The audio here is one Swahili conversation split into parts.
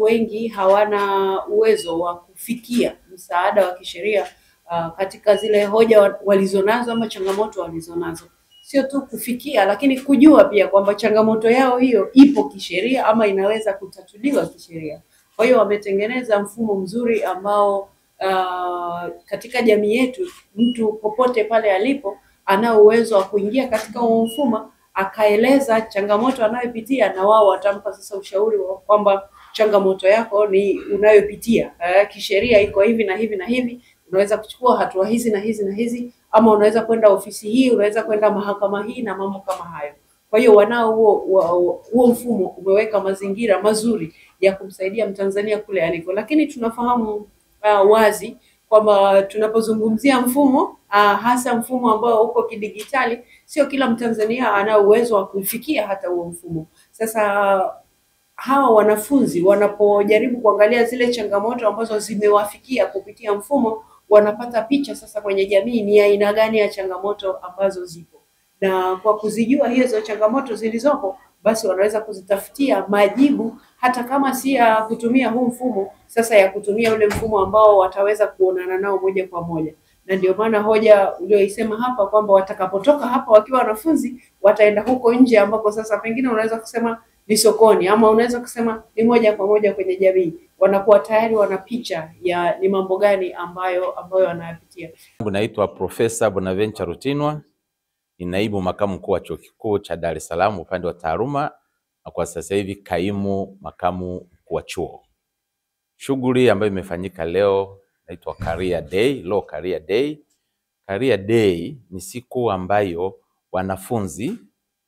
wengi hawana uwezo wa kufikia msaada wa kisheria katika zile hoja walizonazo ama changamoto walizonazo. Sio tu kufikia, lakini kujua pia kwamba changamoto yao hiyo ipo kisheria ama inaweza kutatuliwa kisheria. Kwa hiyo wametengeneza mfumo mzuri ambao katika jamii yetu mtu popote pale alipo ana uwezo wa kuingia katika huo mfumo akaeleza changamoto anayopitia, na wao watampa sasa ushauri wa kwamba changamoto yako ni unayopitia kisheria iko hivi na hivi na hivi, unaweza kuchukua hatua hizi na hizi na hizi, ama unaweza kwenda ofisi hii, unaweza kwenda mahakama hii na mambo kama hayo. Kwa hiyo wanao huo mfumo umeweka mazingira mazuri ya kumsaidia Mtanzania kule aliko, lakini tunafahamu wazi kwamba tunapozungumzia mfumo hasa mfumo ambao uko kidigitali, sio kila Mtanzania ana uwezo wa kufikia hata huo mfumo. Sasa hawa wanafunzi wanapojaribu kuangalia zile changamoto ambazo zimewafikia kupitia mfumo, wanapata picha sasa kwenye jamii ni aina gani ya changamoto ambazo zipo, na kwa kuzijua hizo changamoto zilizopo, basi wanaweza kuzitafutia majibu, hata kama si ya kutumia huu mfumo, sasa ya kutumia ule mfumo ambao wataweza kuonana nao moja kwa moja. Na ndio maana hoja ulioisema hapa kwamba watakapotoka hapa wakiwa wanafunzi wataenda huko nje, ambako sasa pengine unaweza kusema ni sokoni, ama unaweza kusema ni moja kwa moja kwenye jamii, wanakuwa tayari wana picha ya ni mambo gani ambayo wanayapitia. Naitwa Profesa Bonaventure Rutinwa, ni naibu makamu mkuu wa Chuo Kikuu cha Dar es Salaam upande wa taaluma, na kwa sasa hivi kaimu makamu mkuu wa chuo. Shughuli ambayo imefanyika leo inaitwa Career Day, Law Career Day. Career Day ni siku ambayo wanafunzi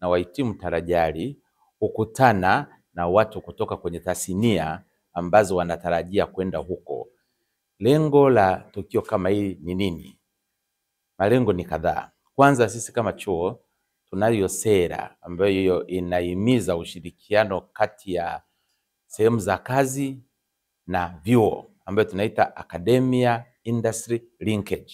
na wahitimu tarajali hukutana na watu kutoka kwenye tasnia ambazo wanatarajia kwenda huko. Lengo la tukio kama hili ni nini? Malengo ni kadhaa. Kwanza, sisi kama chuo tunayo sera ambayo inahimiza ushirikiano kati ya sehemu za kazi na vyuo, ambayo tunaita academia industry linkage.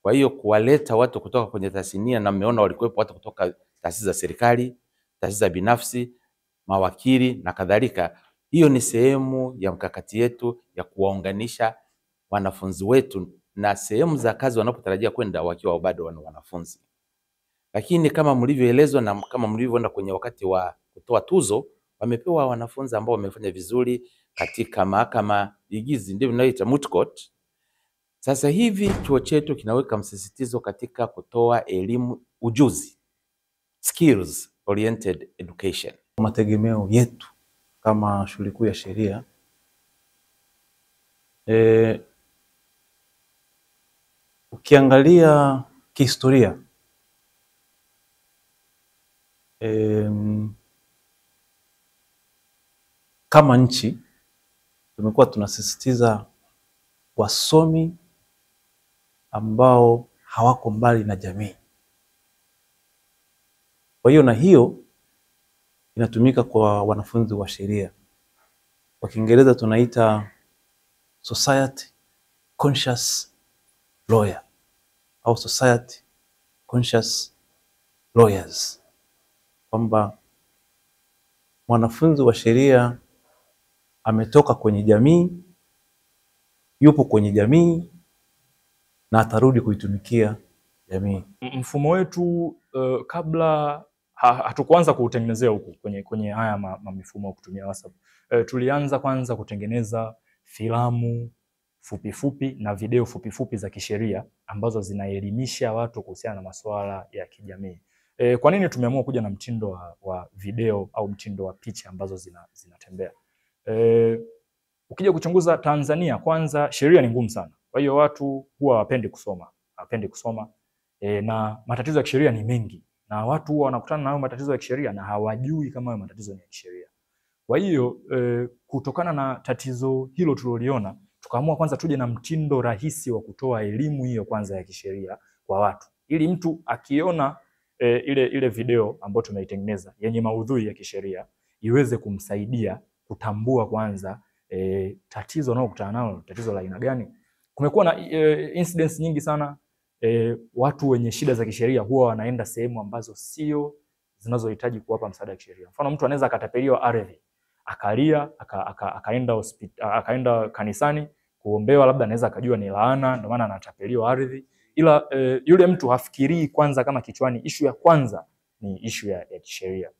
Kwa hiyo kuwaleta watu kutoka kwenye tasnia, na mmeona walikuwepo watu kutoka taasisi za serikali, taasisi za binafsi, mawakili na kadhalika. Hiyo ni sehemu ya mkakati yetu ya kuwaunganisha wanafunzi wetu na sehemu za kazi wanapotarajia kwenda wakiwa bado wanafunzi. Lakini kama mlivyoelezwa na kama mlivyoona kwenye wakati wa kutoa tuzo, wamepewa wanafunzi ambao wamefanya vizuri katika mahakama igizi, ndio inaitwa moot court. Sasa hivi chuo chetu kinaweka msisitizo katika kutoa elimu ujuzi, skills oriented education. Mategemeo yetu kama shule kuu ya sheria, ukiangalia kihistoria, kama nchi tumekuwa tunasisitiza wasomi ambao hawako mbali na jamii. Kwa hiyo na hiyo inatumika kwa wanafunzi wa sheria. Kwa Kiingereza tunaita society conscious lawyer au society conscious lawyers, kwamba mwanafunzi wa sheria ametoka kwenye jamii, yupo kwenye jamii na atarudi kuitumikia jamii. Mfumo wetu kabla hatukuanza kuutengenezea huku kwenye haya mifumo ya kutumia WhatsApp. Tulianza kwanza kutengeneza filamu fupi na video fupi za kisheria ambazo zinaelimisha watu kuhusiana na masuala ya kijamii. Kwa nini tumeamua kuja na mtindo wa video au mtindo wa picha ambazo zinatembea? Ukija kuchunguza Tanzania, kwanza sheria ni ngumu sana. Kwa hiyo watu huwa hawapendi kusoma. Na matatizo ya kisheria ni mengi, na watu huwa wanakutana na hayo matatizo ya kisheria na hawajui kama hayo matatizo ni ya kisheria. Kwa hiyo kutokana na tatizo hilo tuliloliona, tukaamua kwanza tuje na mtindo rahisi wa kutoa elimu hiyo kwanza ya kisheria kwa watu, ili mtu akiona ile video ambayo tumeitengeneza yenye maudhui ya kisheria iweze kumsaidia kutambua kwanza tatizo analokutana nalo, tatizo la aina gani. Kumekuwa na incidents nyingi sana. Watu wenye shida za kisheria huwa wanaenda sehemu ambazo sio zinazohitaji kuwapa msaada wa kisheria. Mfano, mtu anaweza akatapeliwa ardhi, akalia akaenda kanisani kuombewa, labda anaweza akajua ni laana, ndio maana anatapeliwa ardhi. Ila yule mtu hafikirii kwanza kama kichwani issue ya kwanza ni issue ya kisheria.